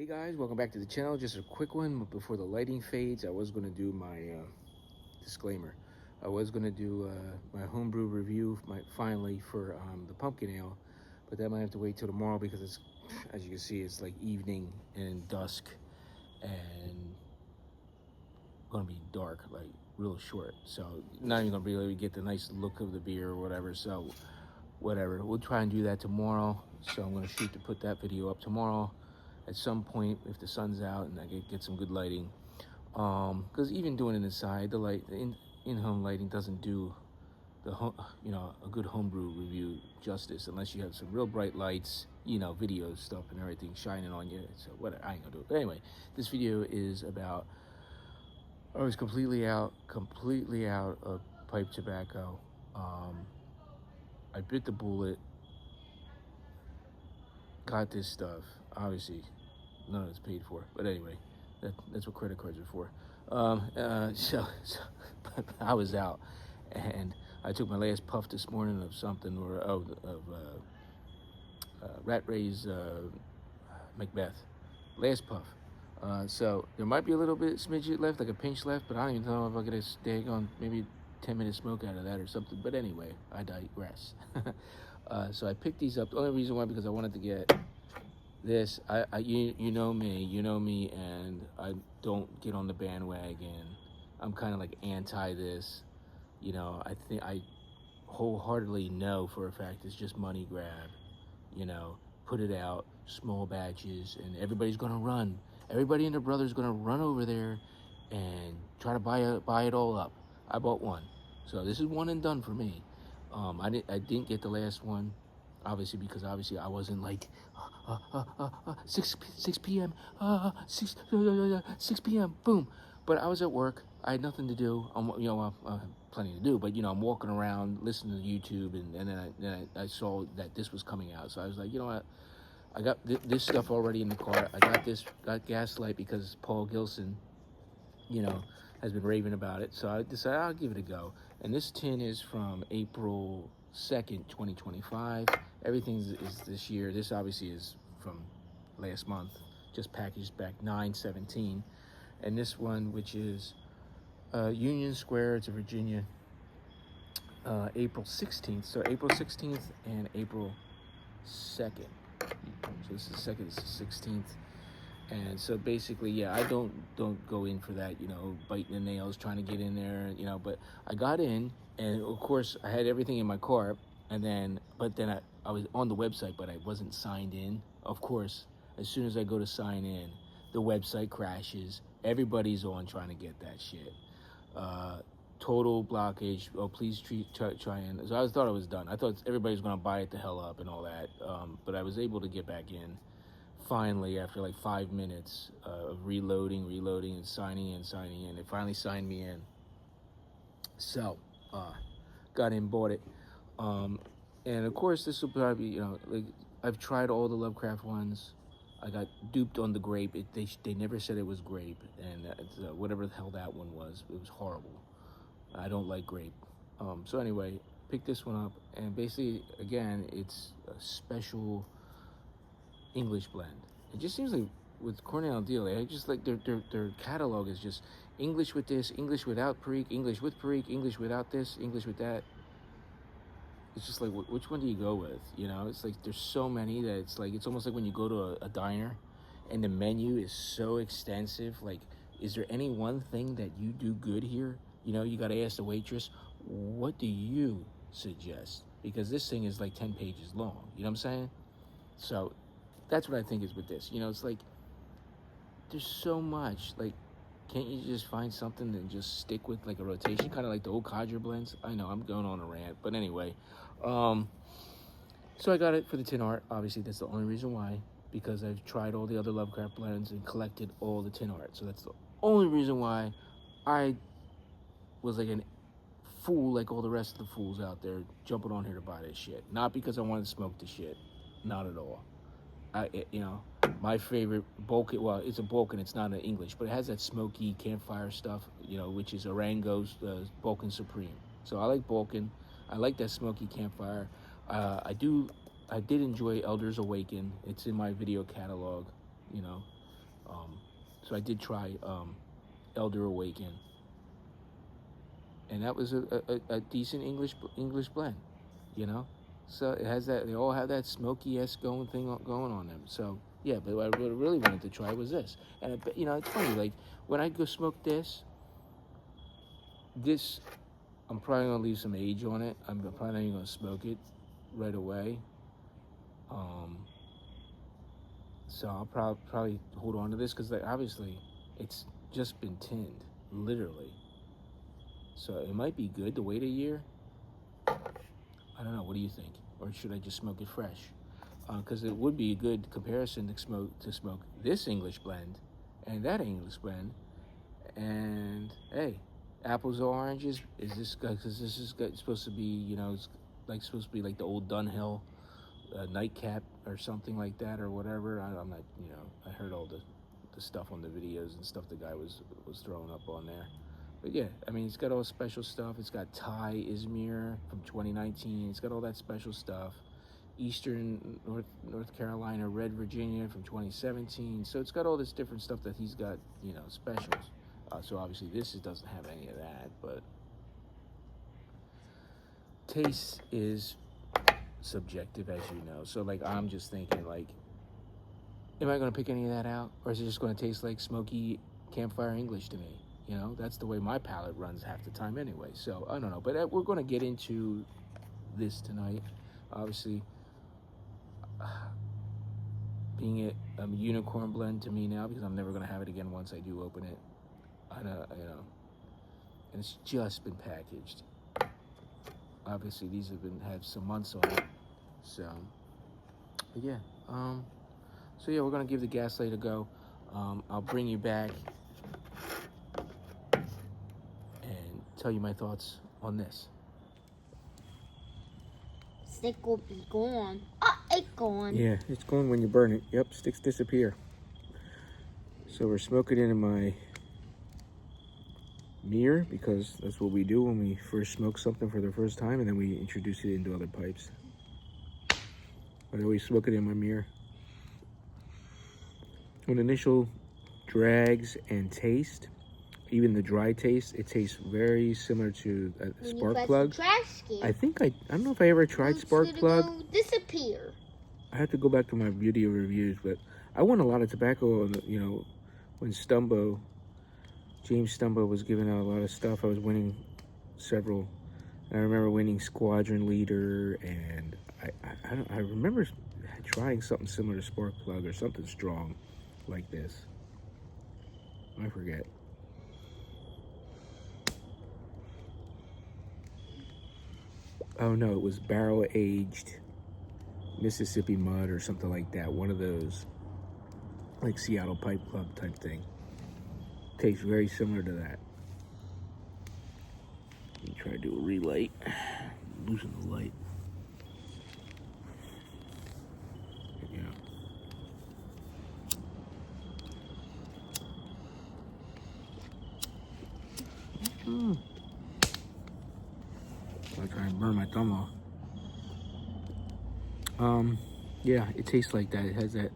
Hey guys, welcome back to the channel. Just a quick one before the lighting fades. I was going to do my disclaimer. I was going to do my homebrew review finally for the pumpkin ale, but that might have to wait till tomorrow because it's, as you can see, it's like evening and dusk and going to be dark, like real short. So not even going to be able to get the nice look of the beer or whatever. So whatever, we'll try and do that tomorrow. So I'm going to shoot to put that video up tomorrow at some point if the sun's out and I get some good lighting, because even doing it inside, the light in-home lighting doesn't do a good homebrew review justice unless you have some real bright lights, video stuff and everything shining on you. So what, I ain't gonna do it. But anyway, this video is about, I was completely out of pipe tobacco. I bit the bullet, got this stuff. Obviously, none of it's paid for. But anyway, that's what credit cards are for. So but I was out, and I took my last puff this morning of something, Rat Ray's Macbeth. Last puff. So there might be a little bit smidget left, like a pinch left, but I don't even know if I'll get a stag on maybe 10-minute smoke out of that or something. But anyway, I digress. So I picked these up. The only reason why, because I wanted to get this. You know me, and I don't get on the bandwagon. I'm kind of like anti this. I think I wholeheartedly know for a fact it's just money grab. Put it out, small batches, and everybody's gonna run. Everybody and their brother's gonna run over there and try to buy it all up. I bought one, so this is one and done for me. I didn't get the last one, obviously, because I wasn't like 6 p.m. 6 p.m. boom. But I was at work. I had nothing to do. Plenty to do, but I'm walking around listening to YouTube, and then I saw that this was coming out. So I was like, you know what? I got this stuff already in the car. I got Gaslight because Paul Gilson, has been raving about it. So I decided I'll give it a go. And this tin is from April 2nd, 2025. Everything is this year. This obviously is from last month, just packaged back 9/17. And this one, which is Union Square, it's a Virginia, April 16th. So April 16th and April 2nd. So this is the 2nd, this is the 16th. And so basically, yeah, I don't go in for that, biting the nails, trying to get in there, but I got in, and of course I had everything in my car, but then I was on the website, but I wasn't signed in. Of course, as soon as I go to sign in, the website crashes. Everybody's on trying to get that shit. Total blockage. Oh, please try and. So I thought I was done. I thought everybody was going to buy it the hell up and all that. But I was able to get back in finally after like 5 minutes of reloading and signing in. They finally signed me in. So, got in, bought it. And of course, this will probably, like, I've tried all the Lovecraft ones. I got duped on the grape. They never said it was grape, and whatever the hell that one was, it was horrible. I don't like grape. So anyway, picked this one up, and basically, again, it's a special English blend. It just seems like with Cornell Deal, I just like their catalog is just English with this, English without Perique, English with Perique, English without this, English with that. It's just like, which one do you go with? It's like there's so many that it's almost like when you go to a diner and the menu is so extensive. Like, is there any one thing that you do good here? You got to ask the waitress, what do you suggest? Because this thing is like 10 pages long. You know what I'm saying? So that's what I think is with this. It's like there's so much. Like, can't you just find something and just stick with like a rotation, kind of like the old Codger blends? I know I'm going on a rant, but anyway. So I got it for the tin art. Obviously, that's the only reason why, because I've tried all the other Lovecraft blends and collected all the tin art. So that's the only reason why I was like a fool, like all the rest of the fools out there jumping on here to buy this shit. Not because I wanted to smoke the shit. Not at all. My favorite Balkan, well, it's a Balkan, it's not in English, but it has that smoky campfire stuff, which is Arango's Balkan Supreme. So I like Balkan. I like that smoky campfire. I did enjoy Elders Awaken. It's in my video catalog, So I did try Elder Awaken, and that was a decent English blend, you know. So it has that. They all have that smoky-esque going on them. So yeah, but what I really wanted to try was this, and you know, it's funny. Like when I go smoke this, I'm probably gonna leave some age on it. I'm probably not even gonna smoke it right away. So I'll probably hold on to this because obviously it's just been tinned, literally. So it might be good to wait a year. I don't know. What do you think? Or should I just smoke it fresh? Because it would be a good comparison to smoke this English blend and that English blend. And hey, apples or oranges? Is this because this is supposed to be, you know, it's like supposed to be like the old Dunhill nightcap or something like that or whatever. I'm not, you know, I heard all the stuff on the videos and stuff the guy was throwing up on there. But yeah, I mean, it's got all special stuff. It's got Thai Izmir from 2019. It's got all that special stuff. Eastern North Carolina Red Virginia from 2017. So it's got all this different stuff that he's got, you know, specials. So obviously this doesn't have any of that, but taste is subjective, as you know. So like I'm just thinking like, am I going to pick any of that out, or is it just going to taste like smoky campfire English to me? You know, that's the way my palate runs half the time anyway. So I don't know, but we're going to get into this tonight. Obviously, being a unicorn blend to me now, because I'm never going to have it again once I do open it. I know, you know, and it's just been packaged. Obviously, these have some months on it. So, but yeah. So yeah, we're gonna give the Gaslight a go. I'll bring you back and tell you my thoughts on this. Stick will be gone. Oh, it's gone. Yeah, it's gone when you burn it. Yep, sticks disappear. So we're smoking it in my mirror because that's what we do when we first smoke something for the first time, and then we introduce it into other pipes. I always smoke it in my mirror. When initial drags and taste, even the dry taste, it tastes very similar to a spark plug. I think I don't know if I ever tried spark plug. Disappear. I have to go back to my video reviews, but I won a lot of tobacco, you know, when James Stumbo was giving out a lot of stuff. I was winning several. I remember winning Squadron Leader, and I remember trying something similar to spark plug or something strong like this. I forget. Oh no, it was barrel aged Mississippi Mud or something like that. One of those, like Seattle Pipe Club type thing. Tastes very similar to that. Let me try to do a relight. Losing the light. Yeah. I try and burn my thumb off. Yeah, it tastes like that. It has that,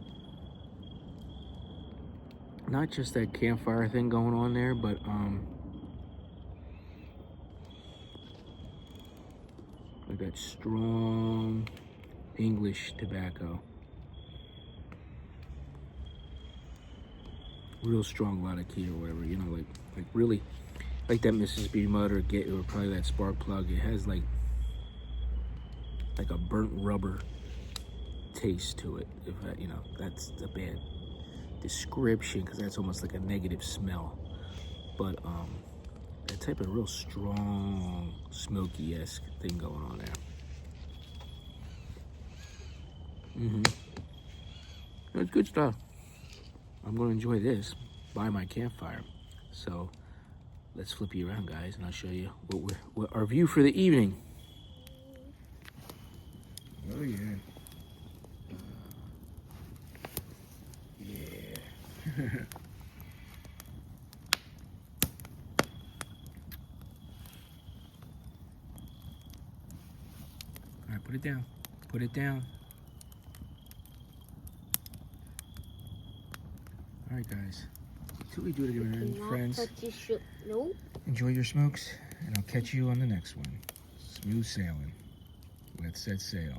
not just that campfire thing going on there, but like that strong English tobacco. Real strong Latakia or whatever, you know, like really, like that Mississippi Mud or probably that spark plug. It has like a burnt rubber taste to it. If you know, that's a bad description because that's almost like a negative smell. But that type of real strong smoky-esque thing going on there. It's good stuff. I'm gonna enjoy this by my campfire. So let's flip you around, guys, and I'll show you what our view for the evening. Oh yeah. Yeah. All right, put it down. Put it down. All right, guys. Until we do it again, Cannot friends. touch your shoe. Nope. Enjoy your smokes, and I'll catch you on the next one. Smooth sailing. Let's set sail.